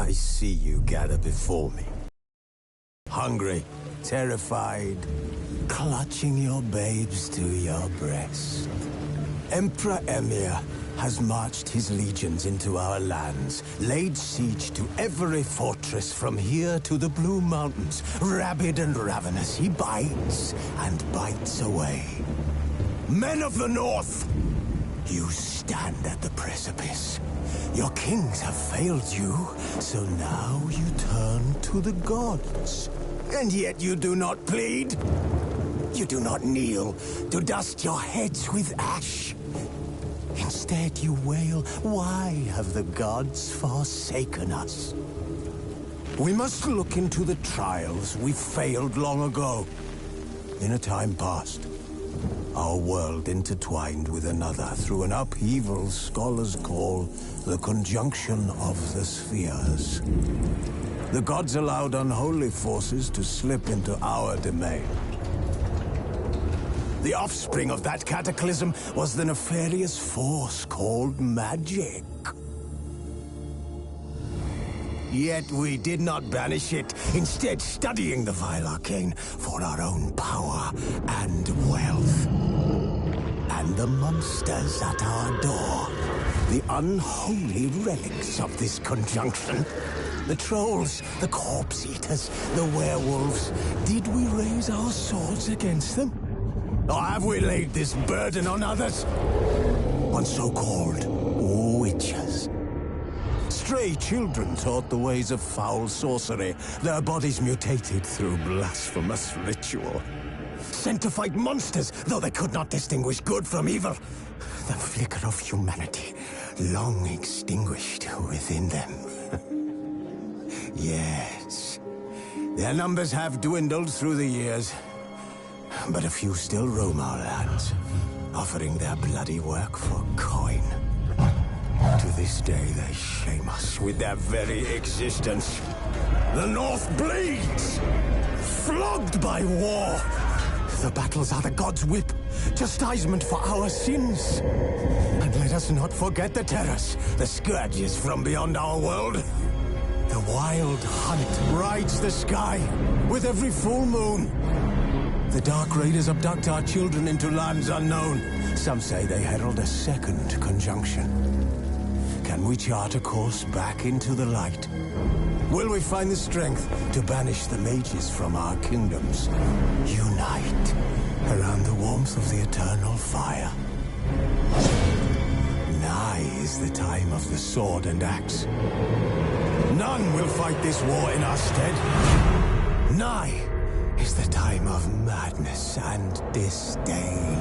I see you gather before me. Hungry, terrified, clutching your babes to your breast. Emperor Emhyr has marched his legions into our lands, laid siege to every fortress from here to the Blue Mountains. Rabid and ravenous, he bites and bites away. Men of the North, you stand at the precipice. Your kings have failed you, so now you turn to the gods. And yet you do not plead. You do not kneel to dust your heads with ash. Instead you wail, why have the gods forsaken us? We must look into the trials we failed long ago. In a time past, our world intertwined with another through an upheaval scholars call the conjunction of the spheres. The gods allowed unholy forces to slip into our domain. The offspring of that cataclysm was the nefarious force called magic. Yet we did not banish it, instead studying the vile arcane for our own power and wealth. And the monsters at our door, the unholy relics of this conjunction. The trolls, the corpse-eaters, the werewolves. Did we raise our swords against them? Or have we laid this burden on others? On so-called witches. Stray children taught the ways of foul sorcery, their bodies mutated through blasphemous ritual. Sent to fight monsters, though they could not distinguish good from evil. The flicker of humanity, long extinguished within them. Yes, their numbers have dwindled through the years. But a few still roam our lands, offering their bloody work for coin. To this day, they shame us with their very existence. The North bleeds, flogged by war. The battles are the gods' whip, chastisement for our sins. And let us not forget the terrors, the scourges from beyond our world. The wild hunt rides the sky with every full moon. The Dark Raiders abduct our children into lands unknown. Some say they herald a second conjunction. Can we chart a course back into the light? Will we find the strength to banish the mages from our kingdoms? Unite around the warmth of the eternal fire. Nigh is the time of the sword and axe. None will fight this war in our stead. Nigh is the time of madness and disdain.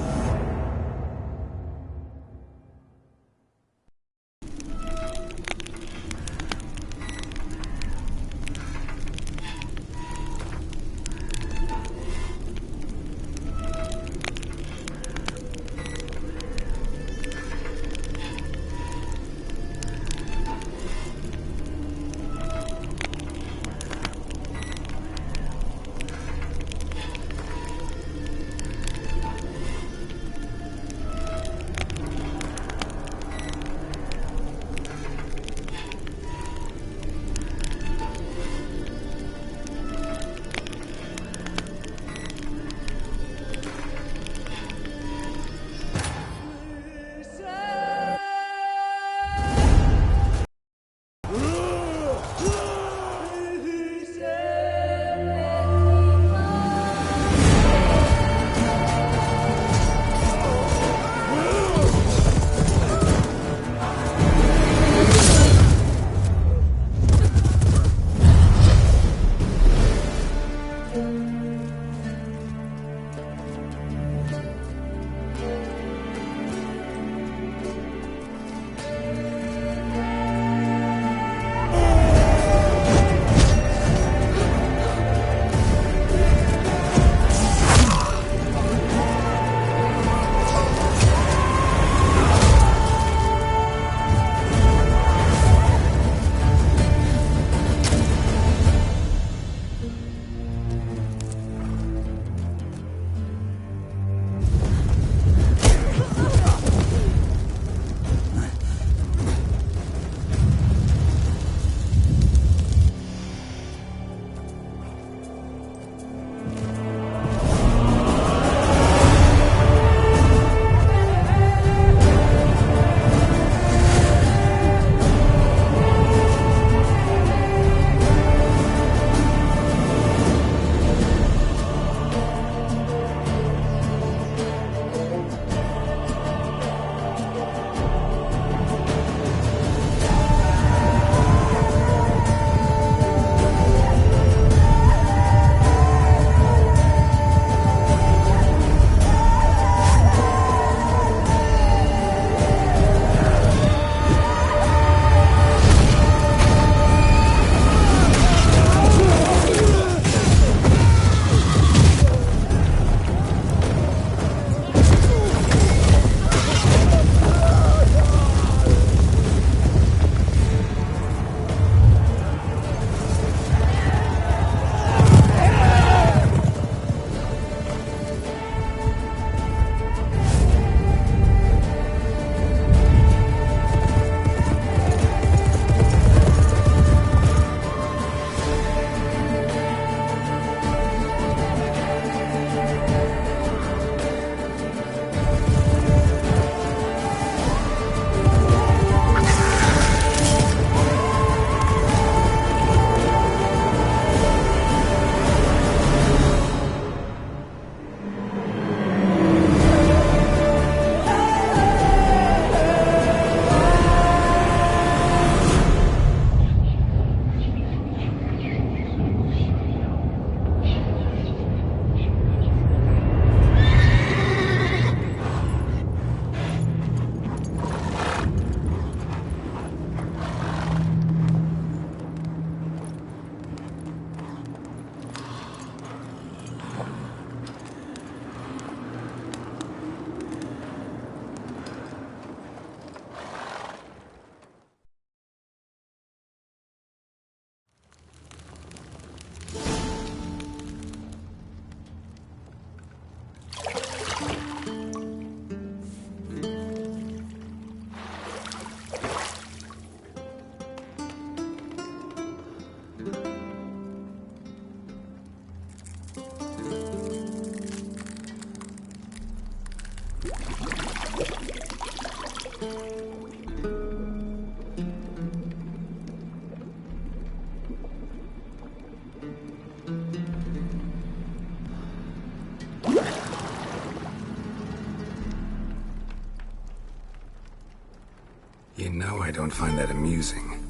You know I don't find that amusing.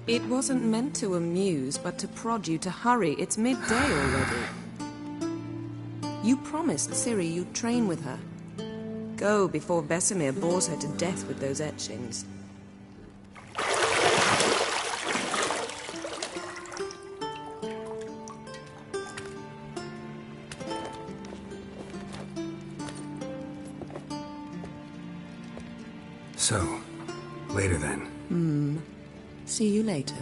It wasn't meant to amuse, but to prod you to hurry. It's midday already. You promised Ciri you'd train with her. Go before Vesemir bores her to death with those etchings. So, later then. See you later.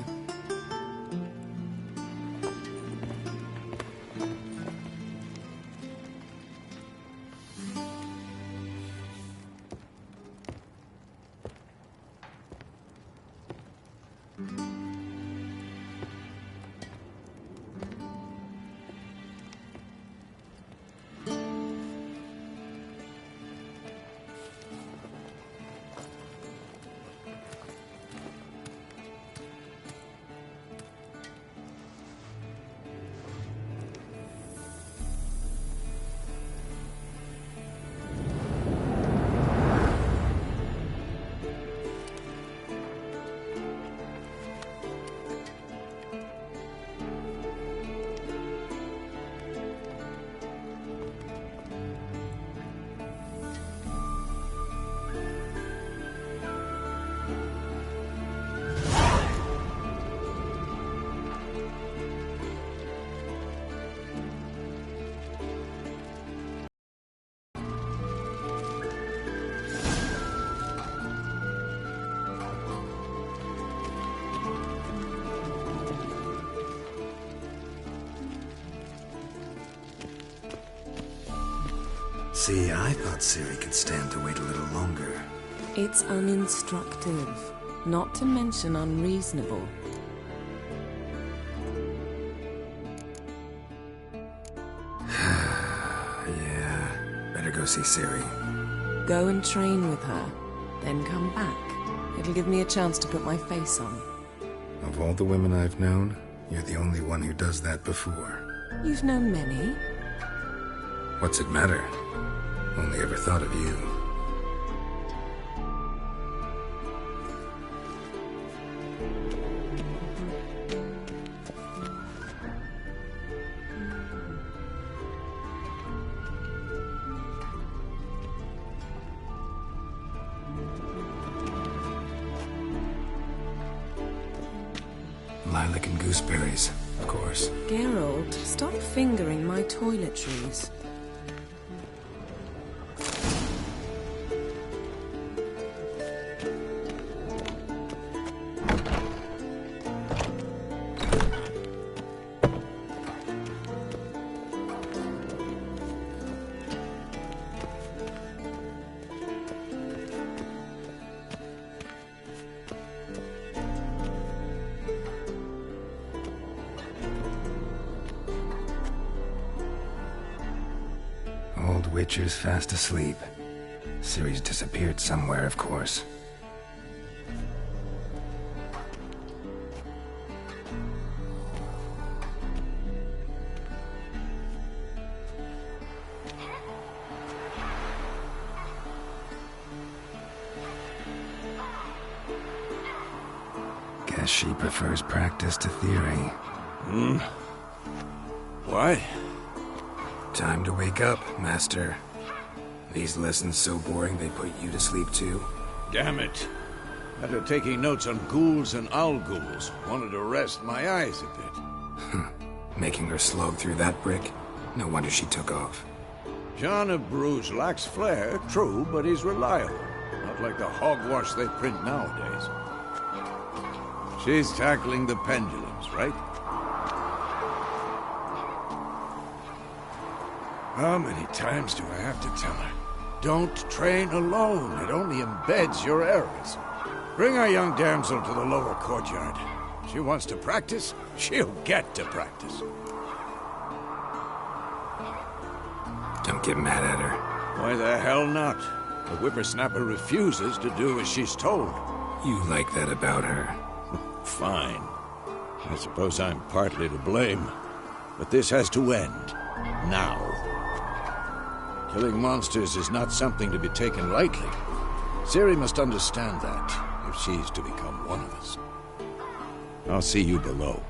See, I thought Ciri could stand to wait a little longer. It's uninstructive, not to mention unreasonable. Yeah, better go see Ciri. Go and train with her, then come back. It'll give me a chance to put my face on. Of all the women I've known, you're the only one who does that before. You've known many. What's it matter? Only ever thought of you. Lilac and gooseberries, of course. Geralt, stop fingering my toiletries. Old Witcher's fast asleep. Ciri's disappeared somewhere, of course. Guess she prefers practice to theory. Why? Time to wake up, Master. These lessons so boring they put you to sleep too? Damn it. After taking notes on ghouls and owl ghouls, wanted to rest my eyes a bit. Making her slog through that brick? No wonder she took off. John of Bruges lacks flair, true, but he's reliable. Not like the hogwash they print nowadays. She's tackling the pendulums, right? How many times do I have to tell her? Don't train alone. It only embeds your errors. Bring our young damsel to the lower courtyard. She wants to practice, she'll get to practice. Don't get mad at her. Why the hell not? The whippersnapper refuses to do as she's told. You like that about her. Fine. I suppose I'm partly to blame. But this has to end. Now. Killing monsters is not something to be taken lightly. Ciri must understand that, if she's to become one of us. I'll see you below.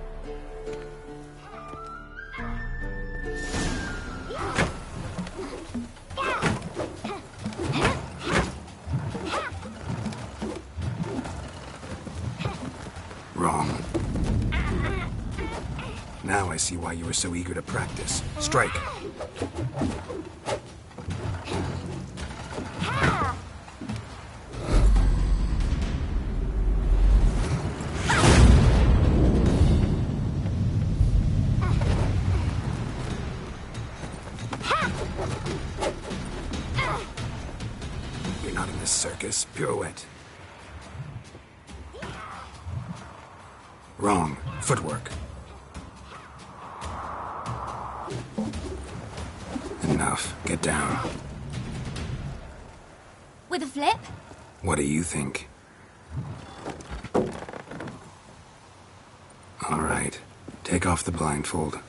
Wrong. Now I see why you were so eager to practice. Strike. You're not in this circus. Pirouette. Wrong. Footwork. Enough. Get down. With a flip? What do you think? All right. Take off the blindfold.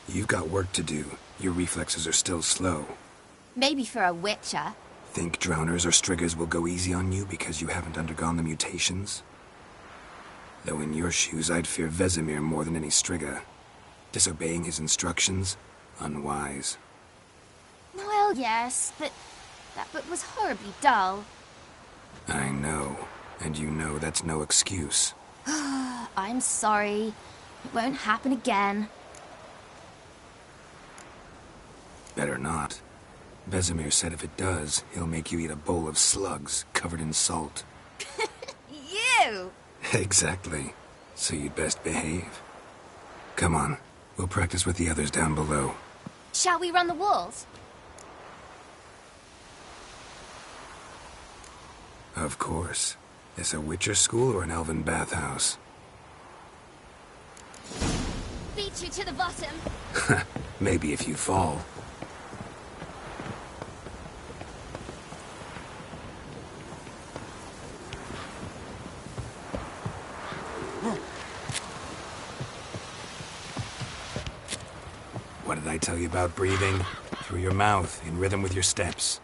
You've got work to do. Your reflexes are still slow. Maybe for a witcher. Think drowners or striggers will go easy on you because you haven't undergone the mutations? Though in your shoes, I'd fear Vesemir more than any strigger. Disobeying his instructions? Unwise. Well, yes, but that book was horribly dull. I know. And you know that's no excuse. I'm sorry. It won't happen again. Better not. Vesemir said if it does, he'll make you eat a bowl of slugs covered in salt. You! Exactly. So you'd best behave. Come on. We'll practice with the others down below. Shall we run the walls? Of course. Is a Witcher school or an elven bathhouse? Beat you to the bottom. Maybe if you fall. What did I tell you about breathing? Through your mouth, in rhythm with your steps.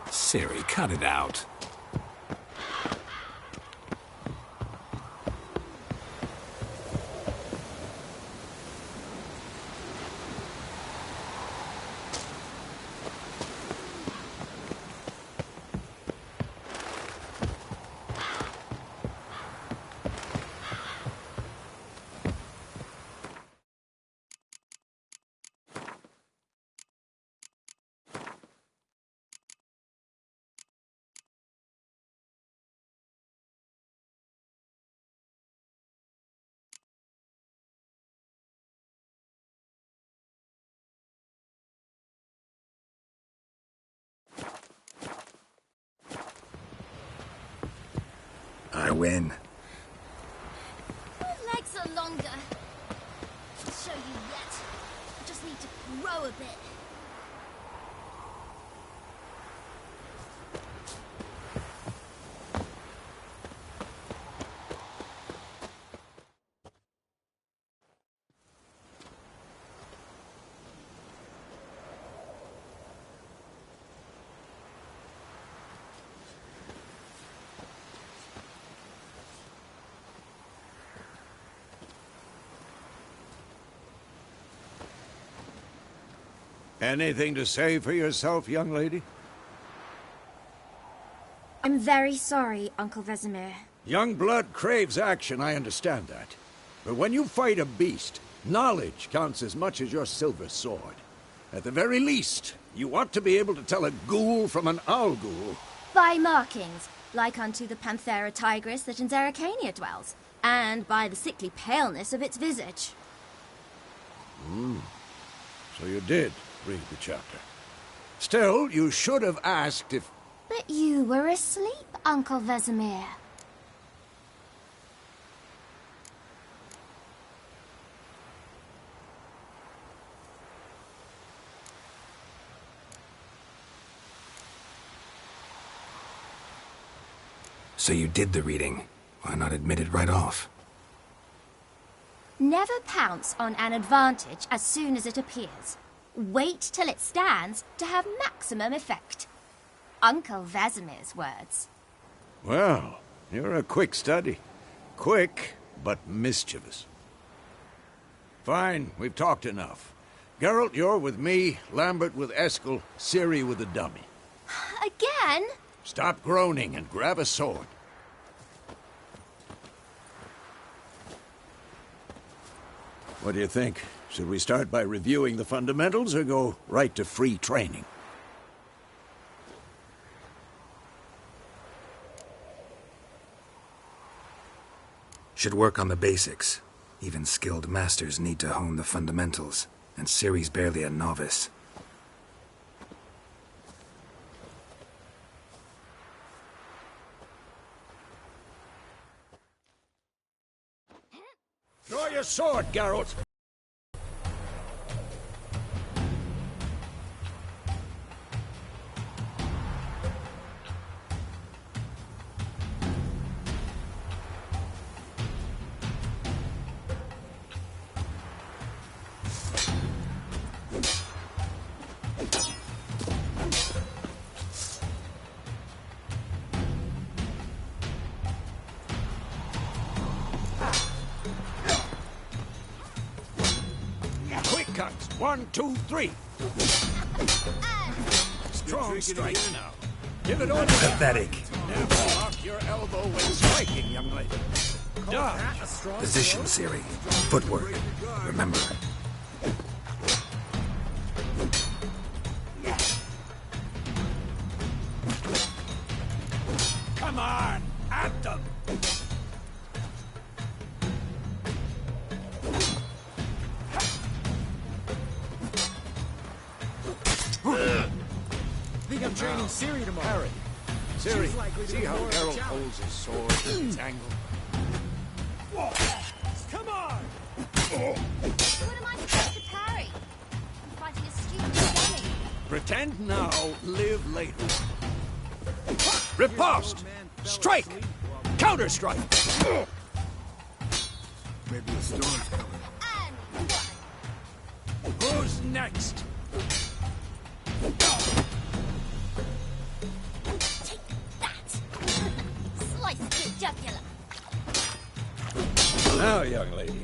Ciri, cut it out. I win. My legs are longer. I'll show you yet. I just need to grow a bit. Anything to say for yourself, young lady? I'm very sorry, Uncle Vesemir. Young blood craves action, I understand that. But when you fight a beast, knowledge counts as much as your silver sword. At the very least, you ought to be able to tell a ghoul from an owl ghoul. By markings, like unto the Panthera tigris that in Zerrikania dwells, and by the sickly paleness of its visage. So you did read the chapter. Still, you should have asked if... But you were asleep, Uncle Vesemir. So you did the reading. Why not admit it right off? Never pounce on an advantage as soon as it appears. Wait till it stands to have maximum effect. Uncle Vesemir's words. Well, you're a quick study. Quick, but mischievous. Fine, we've talked enough. Geralt, you're with me, Lambert with Eskel, Ciri with the dummy. Again? Stop groaning and grab a sword. What do you think? Should we start by reviewing the fundamentals or go right to free training? Should work on the basics. Even skilled masters need to hone the fundamentals, and Ciri's barely a novice. Draw your sword, Geralt! Cuts. 1, 2, 3. Strong strike now. Give it all. Pathetic. Never lock your elbow when striking, young lady. Dodge. Position, Ciri. Footwork. Remember. Come on, at them. I'm training Ciri tomorrow. Harry. Ciri, see how Geralt holds his sword in its angle? Come on! What am I supposed to parry? I'm fighting a stupid dummy. Pretend now, live later. Riposte! Strike! Counter-strike! Maybe a storm's coming. And one. Who's next? Take that! Slice the jugular. Now, young lady,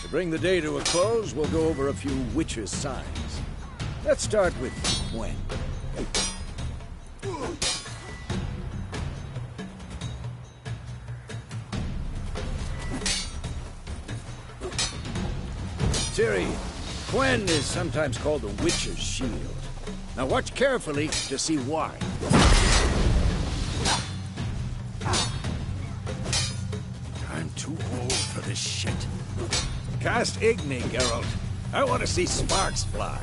to bring the day to a close, we'll go over a few witches' signs. Let's start with Gwen. Ciri, Gwen is sometimes called the Witcher's Shield. Now watch carefully to see why. I'm too old for this shit. Cast Igni, Geralt. I want to see sparks fly.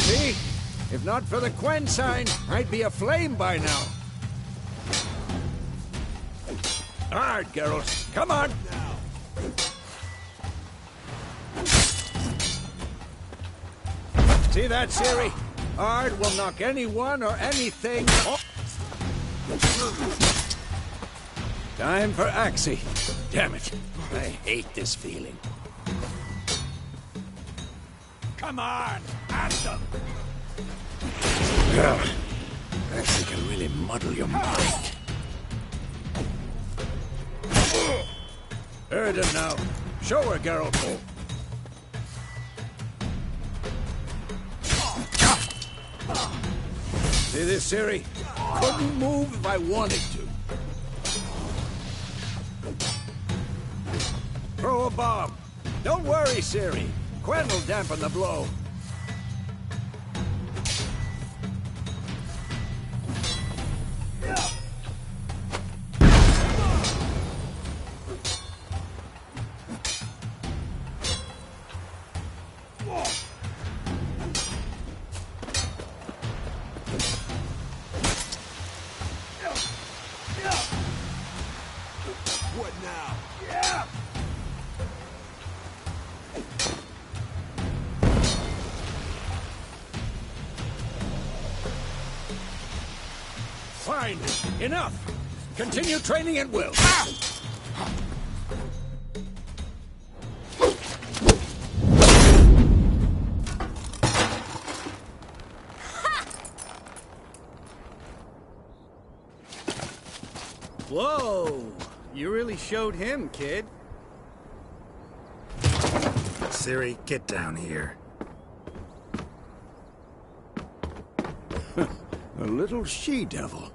See? If not for the Gwen sign, I'd be aflame by now. Hard, Geralt. Come on. See that, Ciri? Hard will knock anyone or anything off. Time for Axii. Damn it. I hate this feeling. Come on, at them. Axii can really muddle your mind. Heard him now. Show her, Geralt. See this, Ciri? Couldn't move if I wanted to. Throw a bomb. Don't worry, Ciri. Gwen will dampen the blow. Fine! Enough! Continue training at will. Whoa! You really showed him, kid. Ciri, get down here. A little she-devil.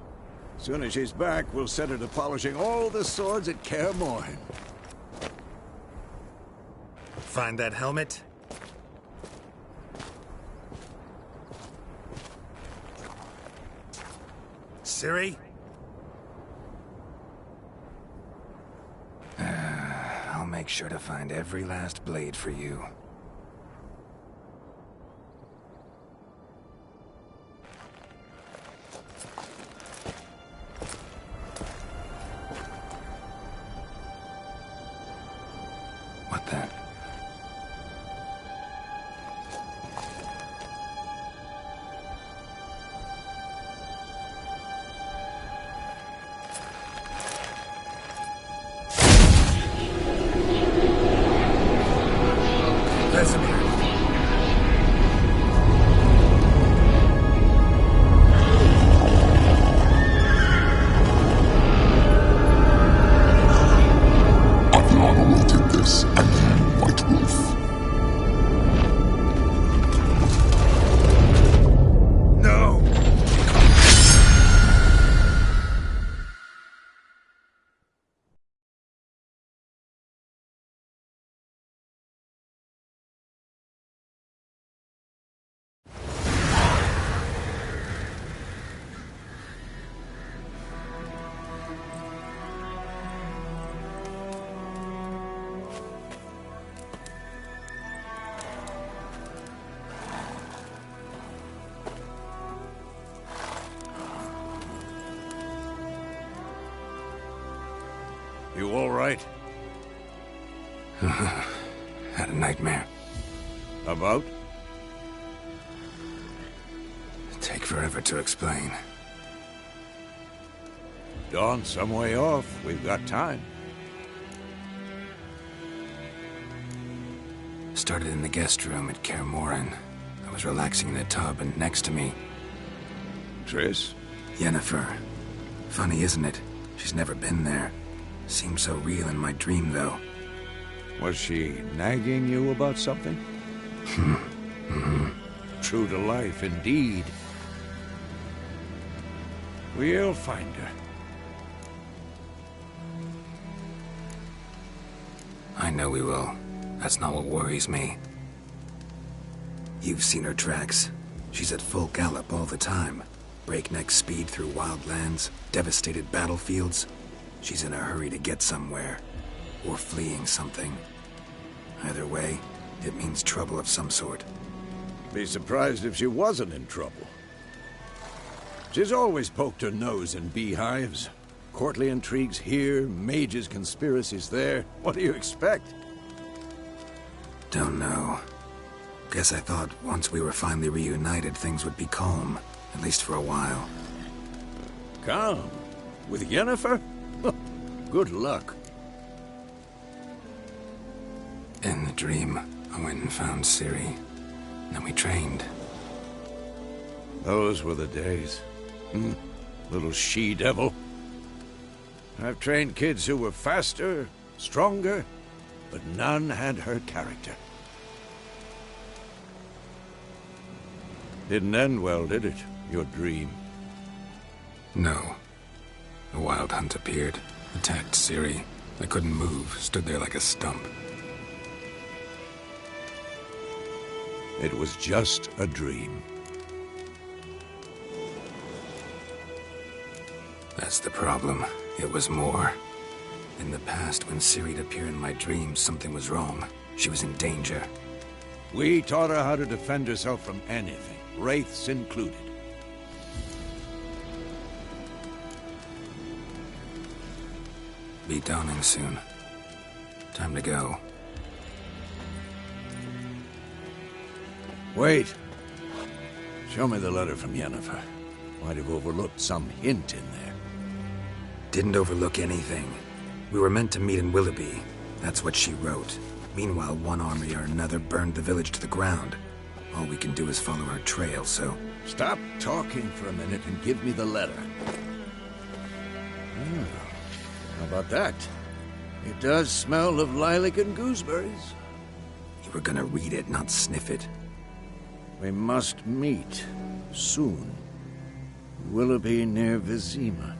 Soon as she's back, we'll set her to polishing all the swords at Kaer Morhen. Find that helmet? Ciri? I'll make sure to find every last blade for you. What then? Vesemir. Aviana will take this, and you, White Wolf. No! You all right? Had a nightmare. About? Take forever to explain. Dawn's some way off. We've got time. Started in the guest room at Kaer Morhen. I was relaxing in a tub, and next to me, Triss? Yennefer. Funny, isn't it? She's never been there. Seemed so real in my dream, though. Was she nagging you about something? True to life, indeed. We'll find her. I know we will. That's not what worries me. You've seen her tracks. She's at full gallop all the time. Breakneck speed through wild lands, devastated battlefields. She's in a hurry to get somewhere. Or fleeing something. Either way, it means trouble of some sort. Be surprised if she wasn't in trouble. She's always poked her nose in beehives. Courtly intrigues here, mages' conspiracies there. What do you expect? Don't know. Guess I thought once we were finally reunited, things would be calm. At least for a while. Calm? With Yennefer? Good luck. In the dream, I went and found Ciri. Then we trained. Those were the days. Little she-devil. I've trained kids who were faster, stronger, but none had her character. Didn't end well, did it? Your dream? No. The Wild Hunt appeared, attacked Ciri. I couldn't move, stood there like a stump. It was just a dream. That's the problem. It was more. In the past, when Ciri'd appear in my dreams, something was wrong. She was in danger. We taught her how to defend herself from anything, wraiths included. Be dawning soon. Time to go. Wait. Show me the letter from Yennefer. Might have overlooked some hint in there. Didn't overlook anything. We were meant to meet in Willoughby. That's what she wrote. Meanwhile, one army or another burned the village to the ground. All we can do is follow her trail, so... Stop talking for a minute and give me the letter. How about that? It does smell of lilac and gooseberries. You were gonna read it, not sniff it. We must meet. Soon. Willoughby near Vizima.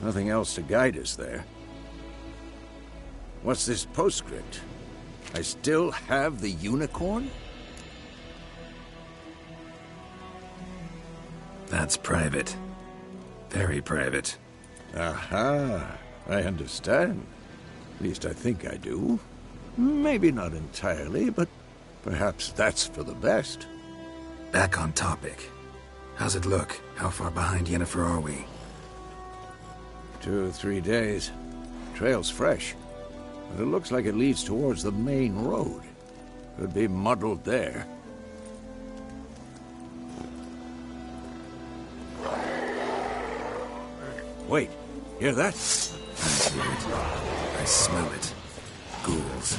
Nothing else to guide us there. What's this postscript? I still have the unicorn? That's private. Very private. Aha. I understand. At least I think I do. Maybe not entirely, but perhaps that's for the best. Back on topic. How's it look? How far behind Yennefer are we? 2 or 3 days. Trail's fresh, but it looks like it leads towards the main road. Could be muddled there. Wait, hear that? I hear it. I smell it. Ghouls.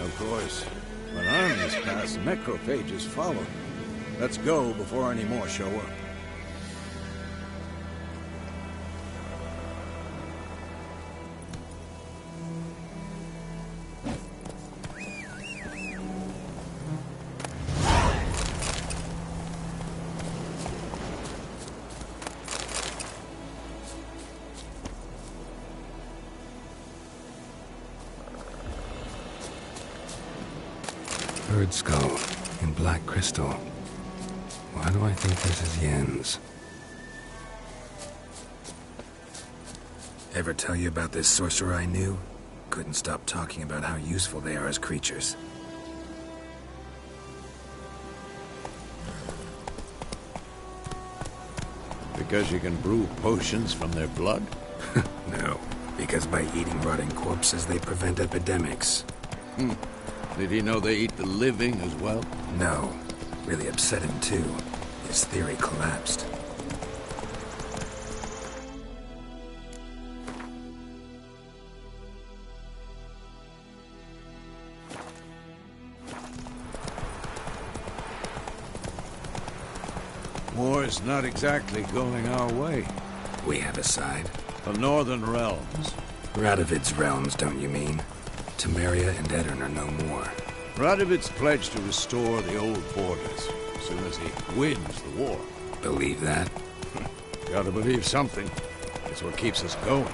Of course, when armies pass, necrophages follow. Let's go before any more show up. Bird skull in black crystal. Why do I think this is Yen's? Ever tell you about this sorcerer I knew? Couldn't stop talking about how useful they are as creatures. Because you can brew potions from their blood? No, because by eating rotting corpses they prevent epidemics. Did he know they eat the living as well? No. Really upset him too. His theory collapsed. War's not exactly going our way. We have a side. The Northern Realms. Radovid's realms, don't you mean? Temeria and Edirn are no more. Radovid's pledged to restore the old borders as soon as he wins the war. Believe that? Gotta believe something. It's what keeps us going.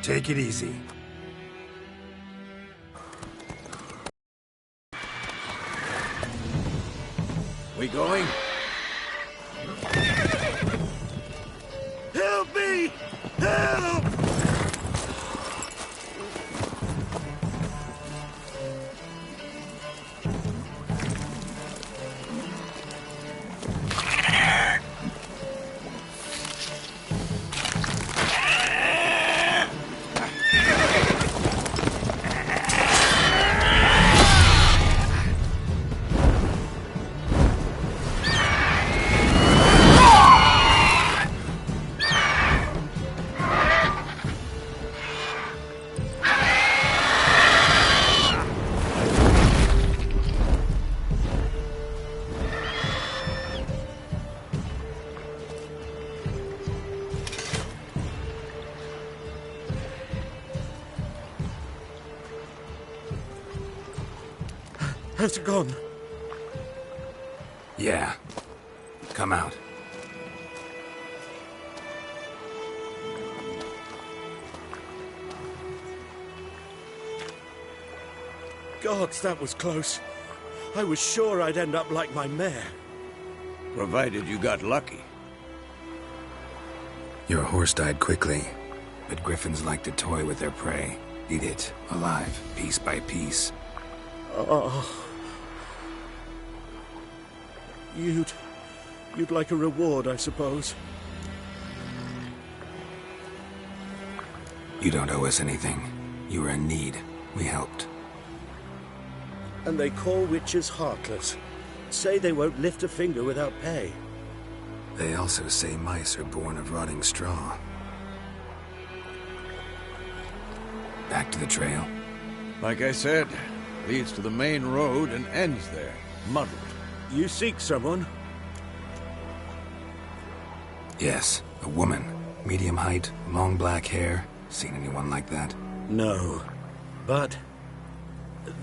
Take it easy. We going? Help me! Help! Has it gone? Yeah. Come out. Gods, that was close. I was sure I'd end up like my mare. Provided you got lucky. Your horse died quickly, but griffins like to toy with their prey. Eat it, alive, piece by piece. Oh. You'd like a reward, I suppose. You don't owe us anything. You were in need. We helped. And they call witches heartless. Say they won't lift a finger without pay. They also say mice are born of rotting straw. Back to the trail? Like I said, leads to the main road and ends there, muddled. You seek someone? Yes, a woman. Medium height, long black hair. Seen anyone like that? No. But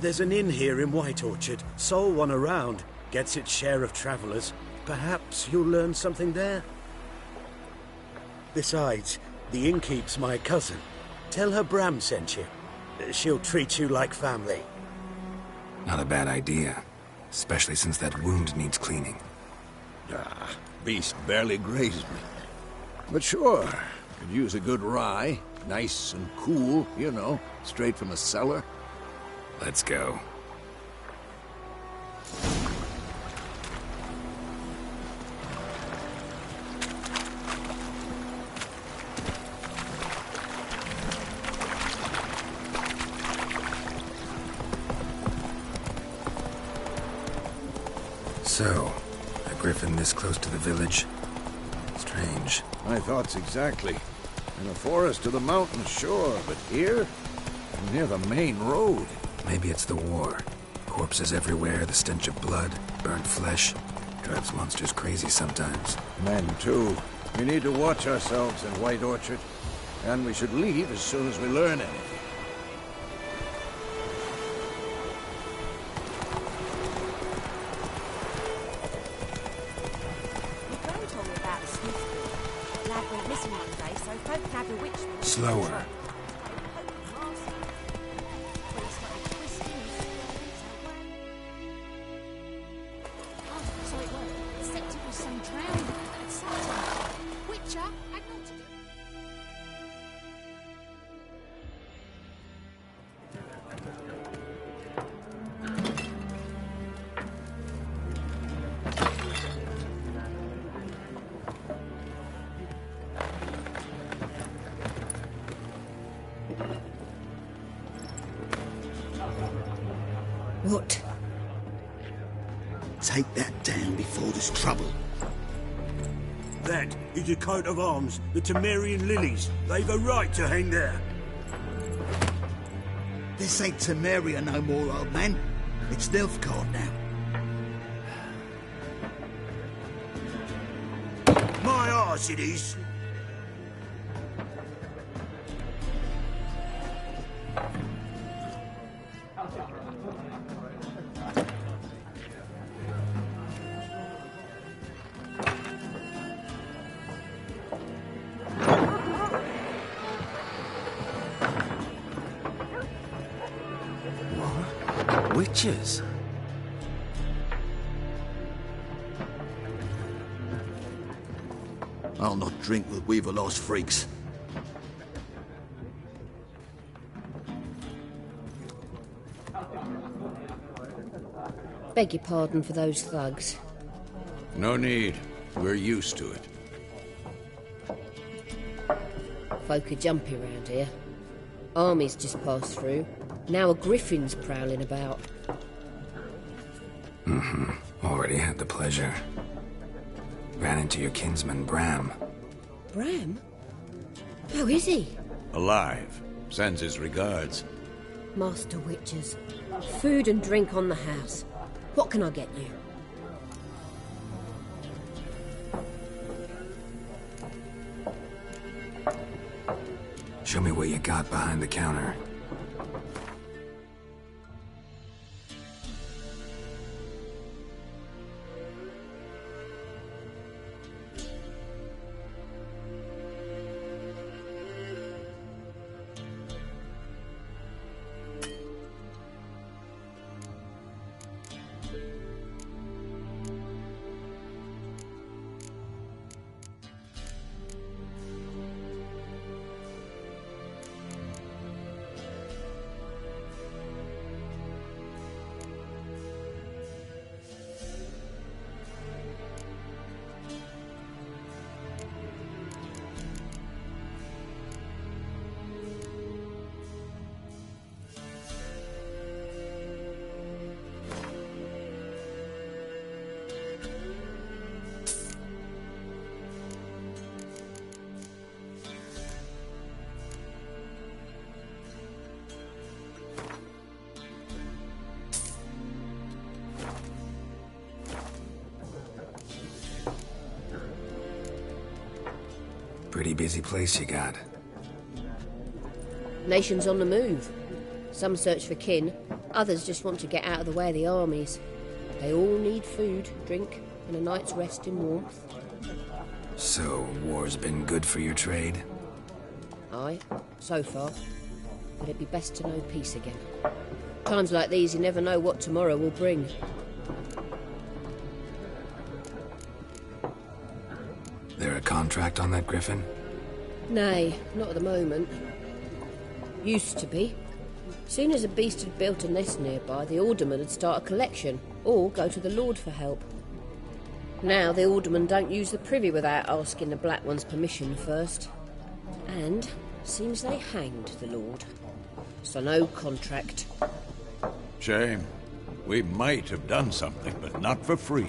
there's an inn here in White Orchard. Sole one around. Gets its share of travelers. Perhaps you'll learn something there? Besides, the innkeep's my cousin. Tell her Bram sent you. She'll treat you like family. Not a bad idea. Especially since that wound needs cleaning. Ah, beast barely grazed me. But sure, could use a good rye. Nice and cool, you know, straight from the cellar. Let's go. So, a griffin this close to the village? Strange. My thoughts exactly. In a forest to the mountain, sure, but here? Near the main road. Maybe it's the war. Corpses everywhere, the stench of blood, burnt flesh. Drives monsters crazy sometimes. Men, too. We need to watch ourselves in White Orchard. And we should leave as soon as we learn anything. Slower. What? Take that down before there's trouble. That is a coat of arms, the Temerian lilies. They've a right to hang there. This ain't Temeria no more, old man. It's Nilfgaard now. My arse it is. Witches? I'll not drink with Weaver-lost freaks. Beg your pardon for those thugs. No need. We're used to it. Folk are jumpy around here. Armies just passed through. Now a griffin's prowling about. Already had the pleasure. Ran into your kinsman, Bram. Bram? How is he? Alive. Sends his regards. Master Witches. Food and drink on the house. What can I get you? Show me what you got behind the counter. Pretty busy place you got. Nations on the move. Some search for kin, others just want to get out of the way of the armies. They all need food, drink, and a night's rest in warmth. So, war's been good for your trade? Aye, so far. But it'd be best to know peace again. Times like these, you never know what tomorrow will bring. There a contract on that Griffin? Nay, not at the moment. Used to be. Soon as a beast had built a nest nearby, the alderman would start a collection, or go to the Lord for help. Now the aldermen don't use the privy without asking the Black One's permission first. And seems they hanged the Lord. So no contract. Shame. We might have done something, but not for free.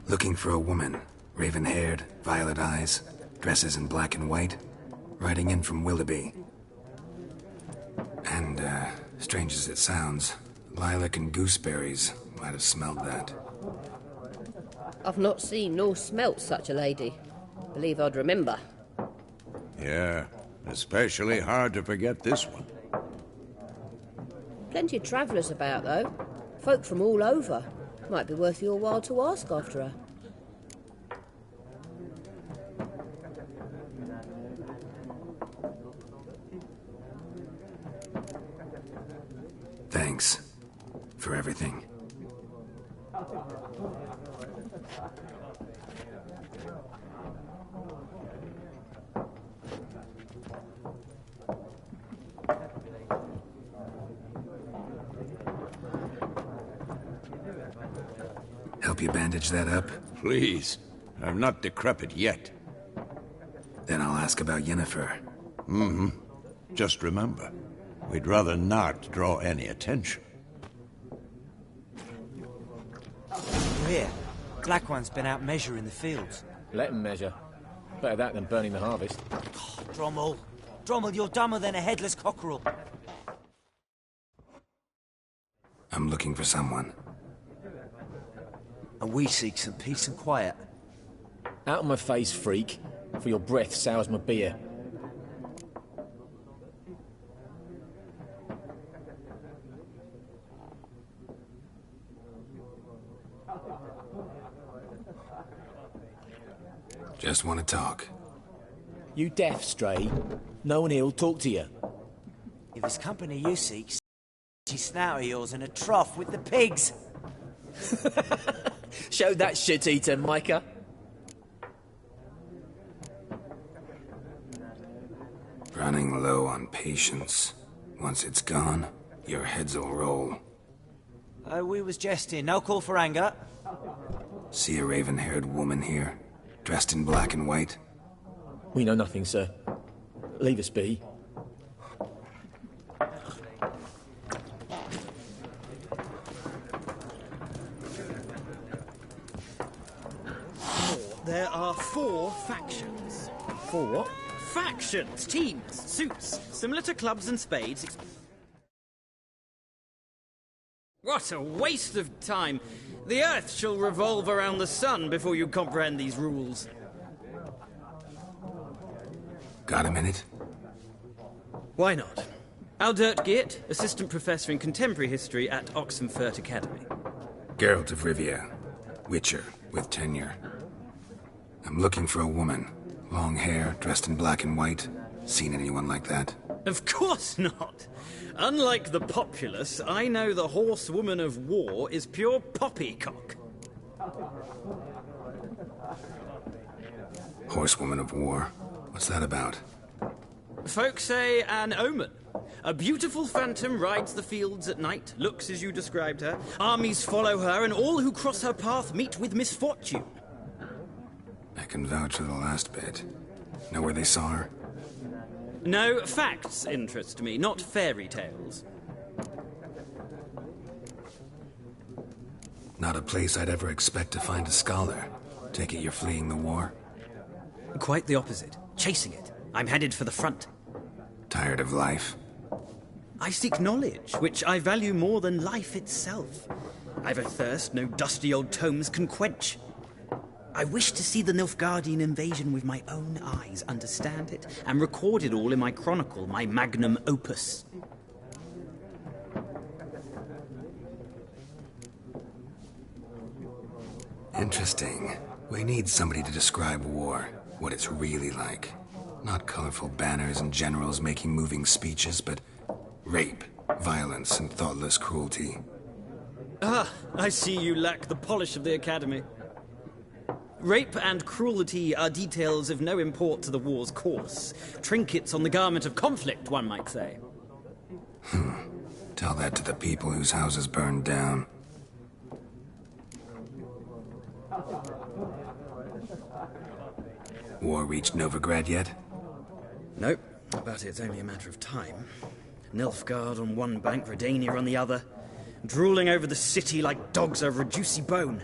Looking for a woman. Raven-haired, violet eyes, dresses in black and white. Riding in from Willoughby. And, strange as it sounds, lilac and gooseberries might have smelled that. I've not seen nor smelt such a lady. Believe I'd remember. Yeah, especially hard to forget this one. Plenty of travellers about, though. Folk from all over. Might be worth your while to ask after her. Thanks for everything. Help you bandage that up? Please. I'm not decrepit yet. Then I'll ask about Yennefer. Mm-hmm. Just remember, we'd rather not draw any attention. Here, Black One's been out measuring the fields. Let him measure. Better that than burning the harvest. Oh, Drommel. Drommel, you're dumber than a headless cockerel. I'm looking for someone. And we seek some peace and quiet. Out of my face, freak. For your breath sours my beer. Just want to talk. You deaf, Stray? No one here'll talk to you. If it's company you seek, snout of yours in a trough with the pigs. Show that shit-eater, Micah. Running low on patience. Once it's gone, your heads'll roll. We was jesting. No call for anger. See a raven-haired woman here, dressed in black and white? We know nothing, sir. Leave us be. There are 4 factions. 4 what? Factions, teams, suits, similar to clubs and spades. What a waste of time! The Earth shall revolve around the sun before you comprehend these rules. Got a minute? Why not? Aldert Geert, Assistant Professor in Contemporary History at Oxenfurt Academy. Geralt of Rivia, Witcher, with tenure. I'm looking for a woman. Long hair, dressed in black and white. Seen anyone like that? Of course not! Unlike the populace, I know the horsewoman of war is pure poppycock. Horsewoman of war? What's that about? Folk say an omen. A beautiful phantom rides the fields at night, looks as you described her. Armies follow her, and all who cross her path meet with misfortune. I can vouch for the last bit. Know where they saw her? No, facts interest me, not fairy tales. Not a place I'd ever expect to find a scholar. Take it you're fleeing the war? Quite the opposite. Chasing it. I'm headed for the front. Tired of life? I seek knowledge, which I value more than life itself. I've a thirst no dusty old tomes can quench. I wish to see the Nilfgaardian invasion with my own eyes, understand it, and record it all in my chronicle, my magnum opus. Interesting. We need somebody to describe war, what it's really like. Not colorful banners and generals making moving speeches, but rape, violence, and thoughtless cruelty. Ah, I see you lack the polish of the Academy. Rape and cruelty are details of no import to the war's course. Trinkets on the garment of conflict, one might say. Tell that to the people whose houses burned down. War reached Novigrad yet? Nope, but it's only a matter of time. Nilfgaard on one bank, Redania on the other, drooling over the city like dogs over a juicy bone.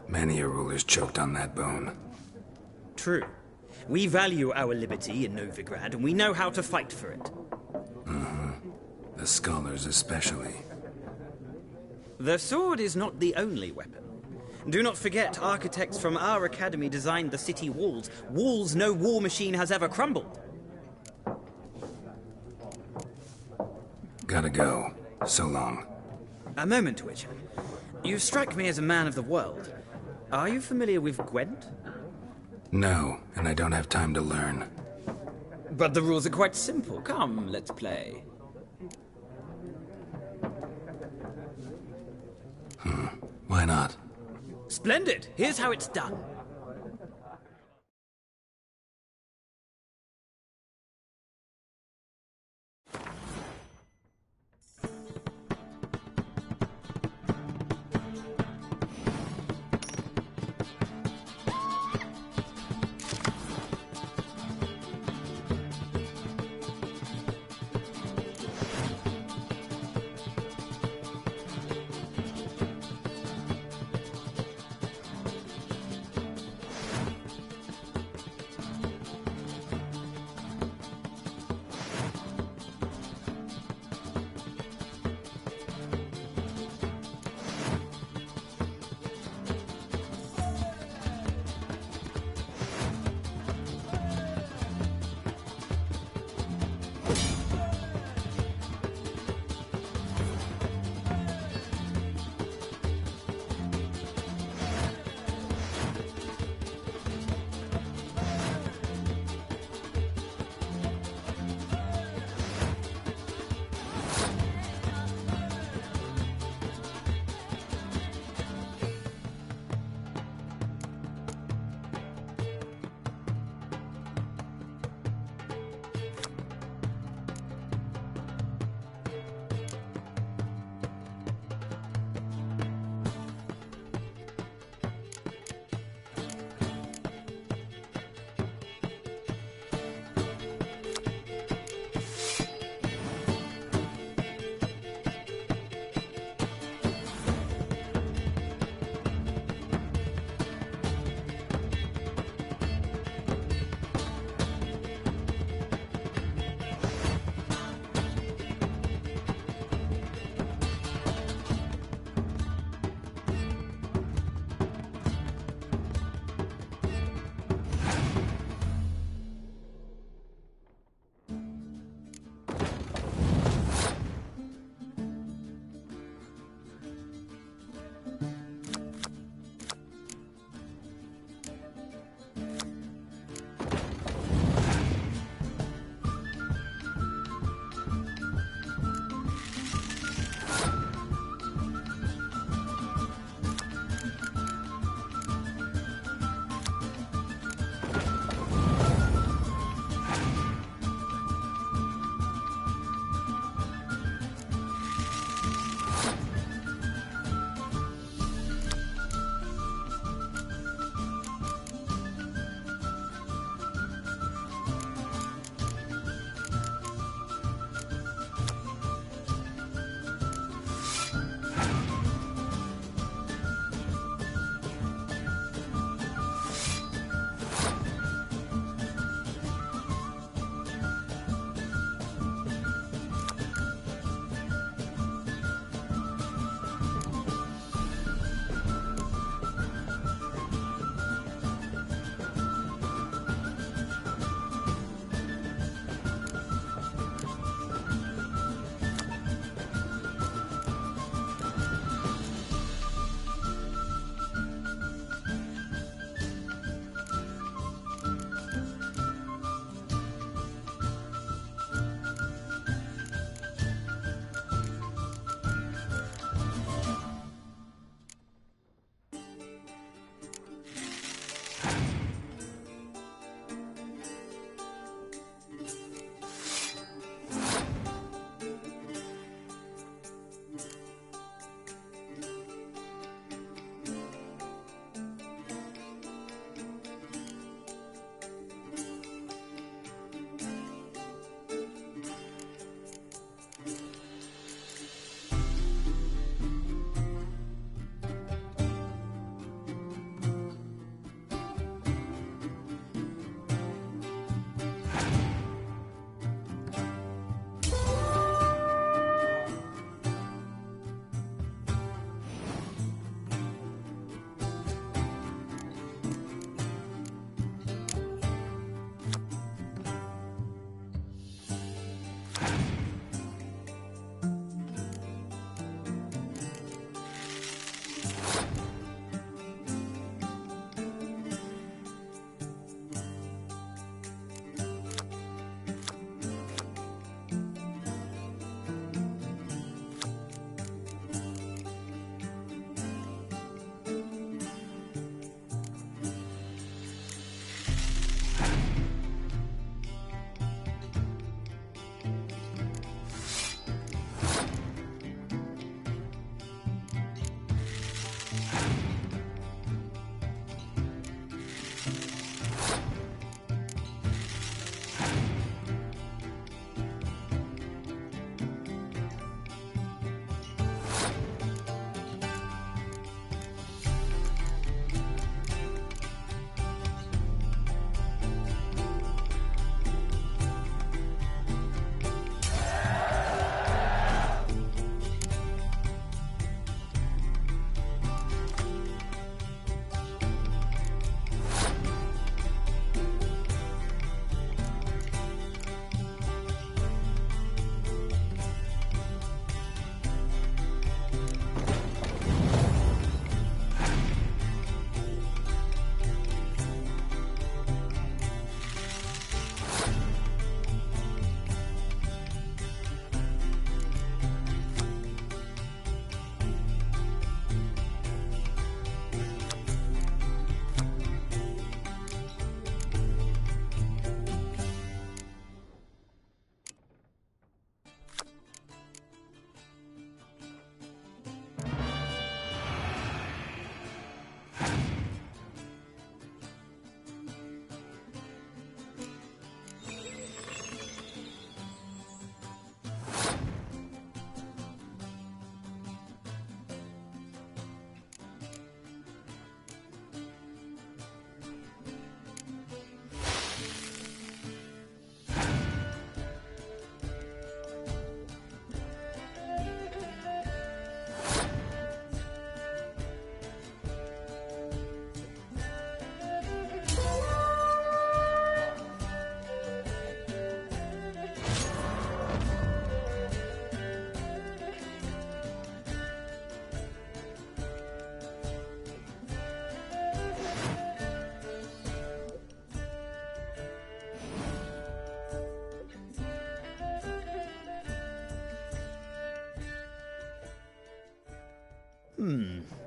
Many a ruler's choked on that bone. True. We value our liberty in Novigrad, and we know how to fight for it. The scholars especially. The sword is not the only weapon. Do not forget, architects from our academy designed the city walls. Walls no war machine has ever crumbled. Gotta go. So long. A moment, Witcher. You strike me as a man of the world. Are you familiar with Gwent? No, and I don't have time to learn. But the rules are quite simple. Come, let's play. Why not? Splendid! Here's how it's done.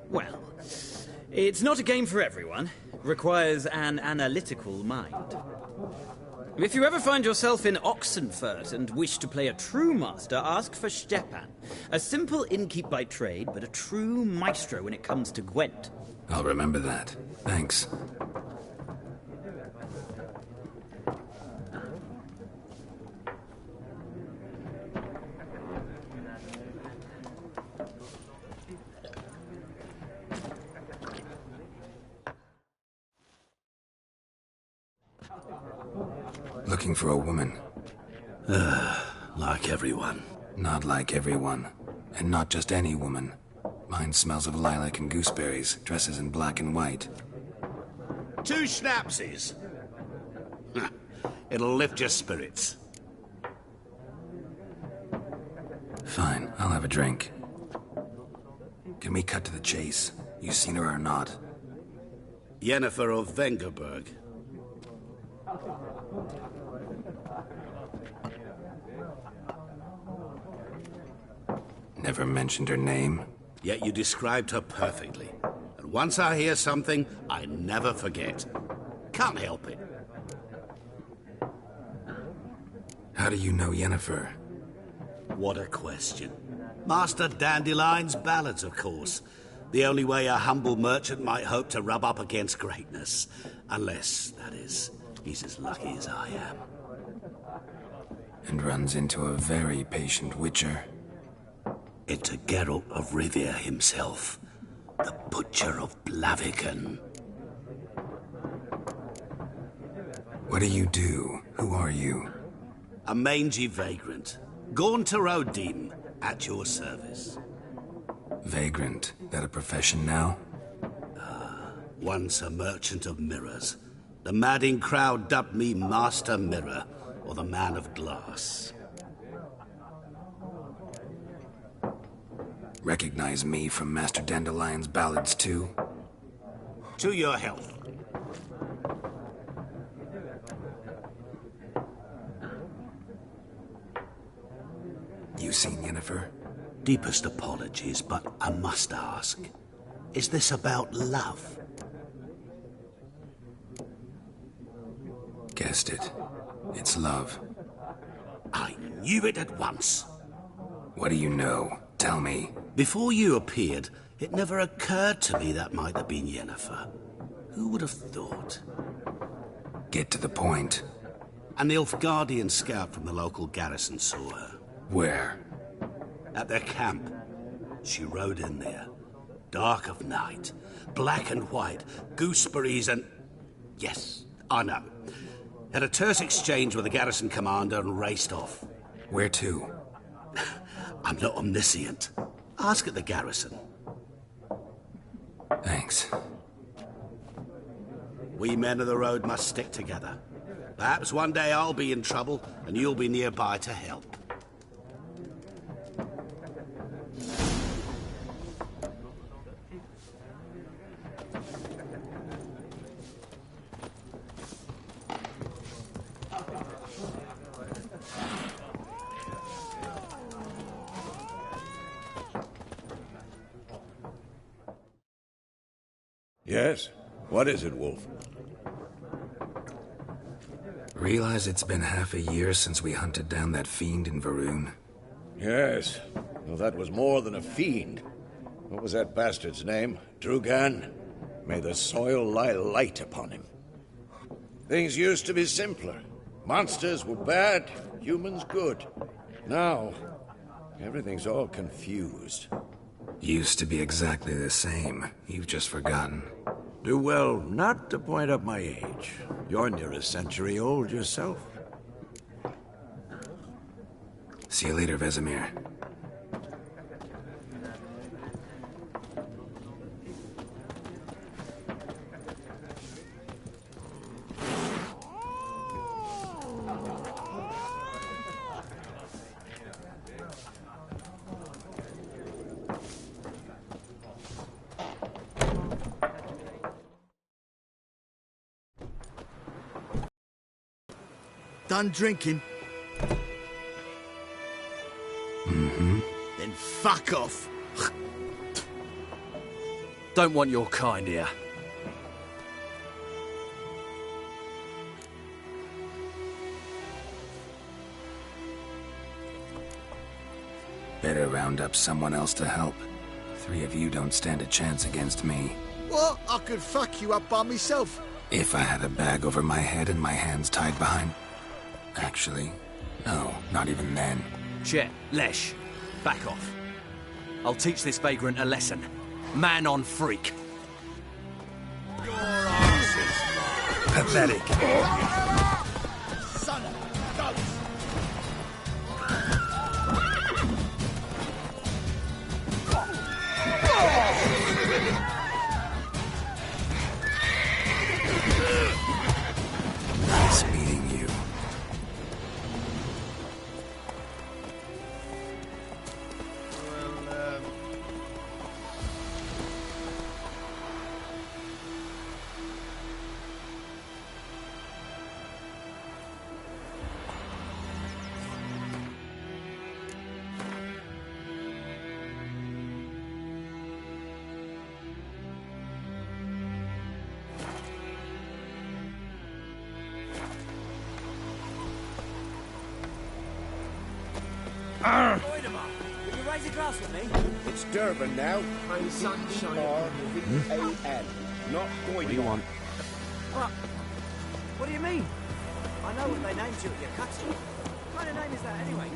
Well, it's not a game for everyone. Requires an analytical mind. If you ever find yourself in Oxenfurt and wish to play a true master, ask for Stepan. A simple innkeep by trade, but a true maestro when it comes to Gwent. I'll remember that. Thanks. Looking for a woman. Like everyone. Not like everyone. And not just any woman. Mine smells of lilac and gooseberries, dresses in black and white. 2 schnapsies. It'll lift your spirits. Fine, I'll have a drink. Can we cut to the chase? You seen her or not? Yennefer of Vengerberg. Never mentioned her name. Yet you described her perfectly. And once I hear something, I never forget. Can't help it. How do you know Yennefer? What a question. Master Dandelion's ballads, of course. The only way a humble merchant might hope to rub up against greatness. Unless, that is, he's as lucky as I am. And runs into a very patient witcher. Into Geralt of Rivia himself. The Butcher of Blaviken. What do you do? Who are you? A mangy vagrant. Gaunter O'Dim, at your service. Vagrant. That a profession now? Once a merchant of mirrors. The madding crowd dubbed me Master Mirror, or the Man of Glass. Recognize me from Master Dandelion's ballads, too? To your health. You seen Yennefer? Deepest apologies, but I must ask. Is this about love? Guessed it. It's love. I knew it at once. What do you know? Tell me. Before you appeared, it never occurred to me that might have been Yennefer. Who would have thought? Get to the point. An Nilfgaardian scout from the local garrison saw her. Where? At their camp. She rode in there. Dark of night. Black and white. Gooseberries and... Yes, I know. Had a terse exchange with the garrison commander and raced off. Where to? I'm not omniscient. Ask at the garrison. Thanks. We men of the road must stick together. Perhaps one day I'll be in trouble and you'll be nearby to help. Yes? What is it, Wolf? Realize it's been half a year since we hunted down that fiend in Varun? Yes. Well, that was more than a fiend. What was that bastard's name? Drugan? May the soil lie light upon him. Things used to be simpler. Monsters were bad, humans good. Now, everything's all confused. Used to be exactly the same. You've just forgotten. Do well not to point up my age. You're near a century old yourself. See you later, Vesemir. Done drinking? Mm-hmm. Then fuck off. Don't want your kind here. Better round up someone else to help. 3 of you don't stand a chance against me. What? I could fuck you up by myself. If I had a bag over my head and my hands tied behind... Actually, no, not even then. Chet, Lesh, back off. I'll teach this vagrant a lesson. Man on freak. Your ass is pathetic. Son of a ghost. Nice meeting you. Will you raise a glass with me? It's Durban now. Sunshine. D-R-V-A-N. Not Doido. What do you want? What do you mean? I know what they named you at your cutting. What kind of name is that anyway?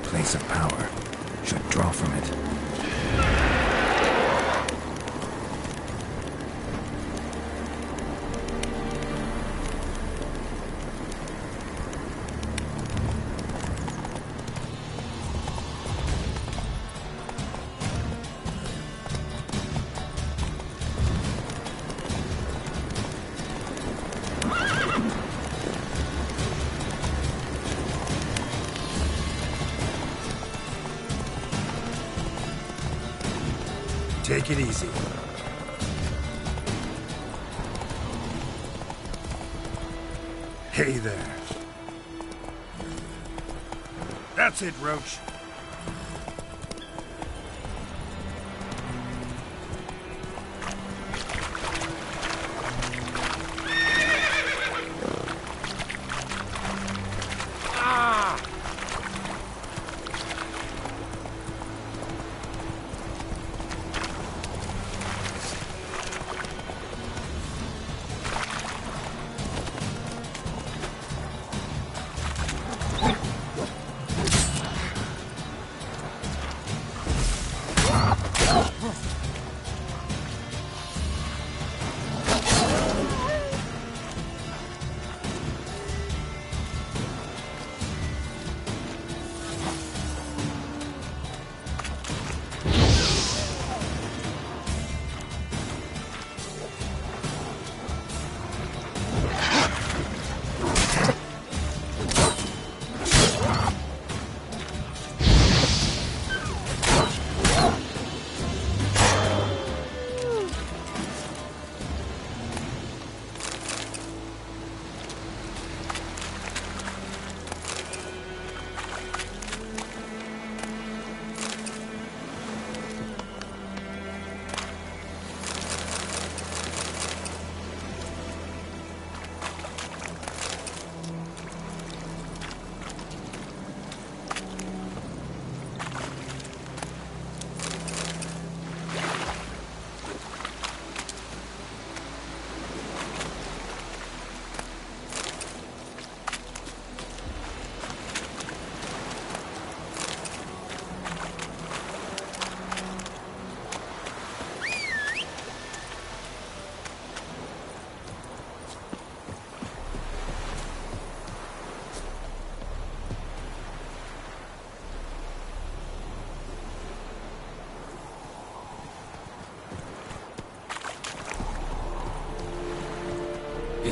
Place of power. Should draw from it. Take it easy. Hey there. That's it, Roach.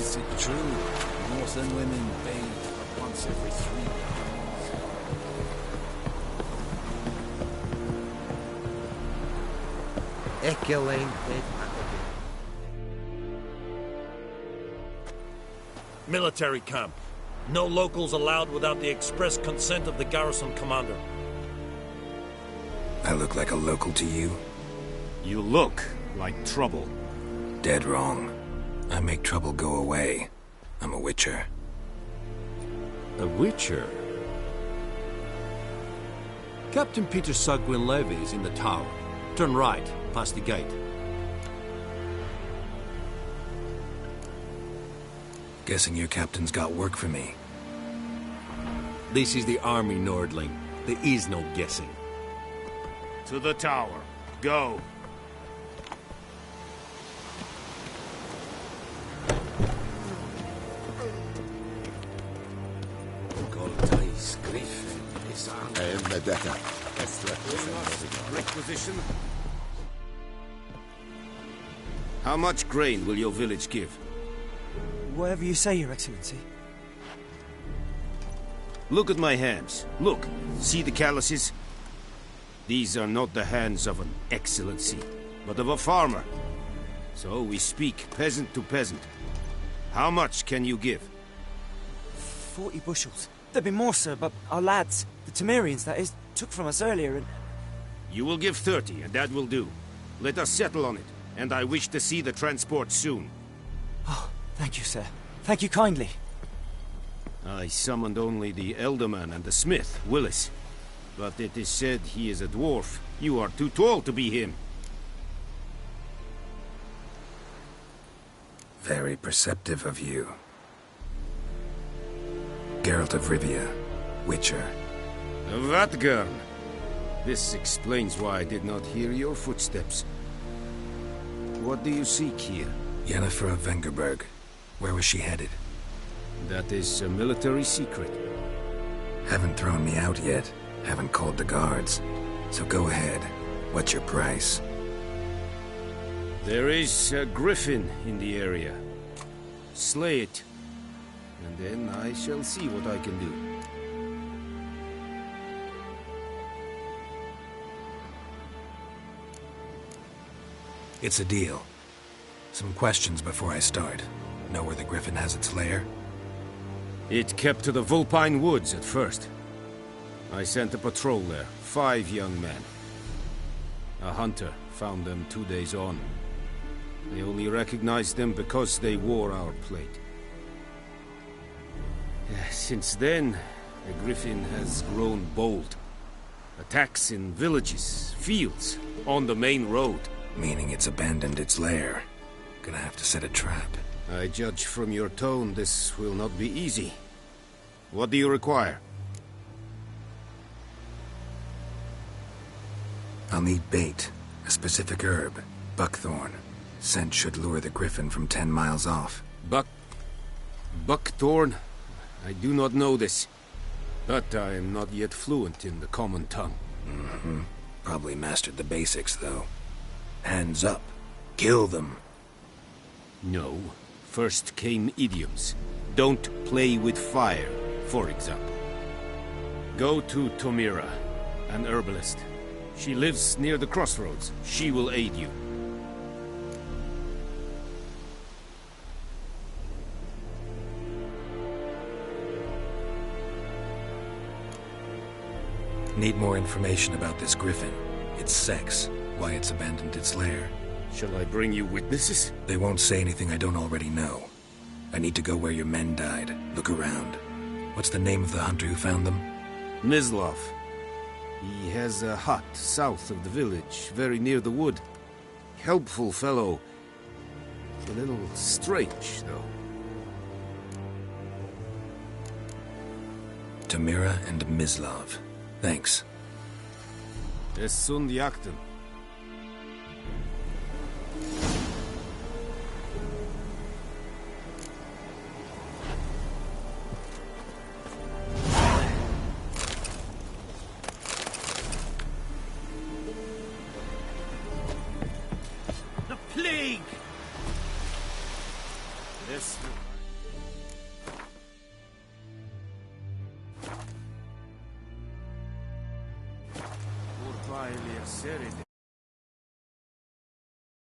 Is it true? Northern women bathe once every 3 years. Military camp. No locals allowed without the express consent of the garrison commander. I look like a local to you? You look like trouble. Dead wrong. I make trouble go away. I'm a witcher. A witcher? Captain Peter Sagwin Levy is in the tower. Turn right, past the gate. Guessing your captain's got work for me. This is the army, Nordling. There is no guessing. To the tower. Go. Requisition. How much grain will your village give? Whatever you say, Your Excellency. Look at my hands. Look. See the calluses? These are not the hands of an excellency, but of a farmer. So we speak peasant to peasant. How much can you give? 40 bushels. There'd be more, sir, but our lads, the Temerians, that is, took from us earlier and... You will give 30, and that will do. Let us settle on it, and I wish to see the transport soon. Oh, thank you, sir. Thank you kindly. I summoned only the Elderman and the smith, Willis. But it is said he is a dwarf. You are too tall to be him. Very perceptive of you. Geralt of Rivia, Witcher. Vatgarn! This explains why I did not hear your footsteps. What do you seek here? Yennefer of Vengerberg. Where was she headed? That is a military secret. Haven't thrown me out yet. Haven't called the guards. So go ahead. What's your price? There is a griffin in the area. Slay it. And then I shall see what I can do. It's a deal. Some questions before I start. Know where the griffin has its lair? It kept to the Vulpine Woods at first. I sent a patrol there, 5 young men. A hunter found them 2 days on. They only recognized them because they wore our plate. Since then, the griffin has grown bold. Attacks in villages, fields, on the main road. Meaning it's abandoned its lair. Gonna have to set a trap. I judge from your tone this will not be easy. What do you require? I'll need bait. A specific herb. Buckthorn. Scent should lure the griffin from 10 miles off. Buckthorn? I do not know this. But I am not yet fluent in the common tongue. Probably mastered the basics, though. Hands up. Kill them. No. First came idioms. Don't play with fire, for example. Go to Tomira, an herbalist. She lives near the crossroads. She will aid you. Need more information about this griffin. Its sex, why it's abandoned its lair. Shall I bring you witnesses? They won't say anything I don't already know. I need to go where your men died. Look around. What's the name of the hunter who found them? Mislav. He has a hut south of the village, very near the wood. Helpful fellow. A little strange, though. Tomira and Mislav. Thanks. Es sunt jakten. The plague! Yes. Faelir Seride.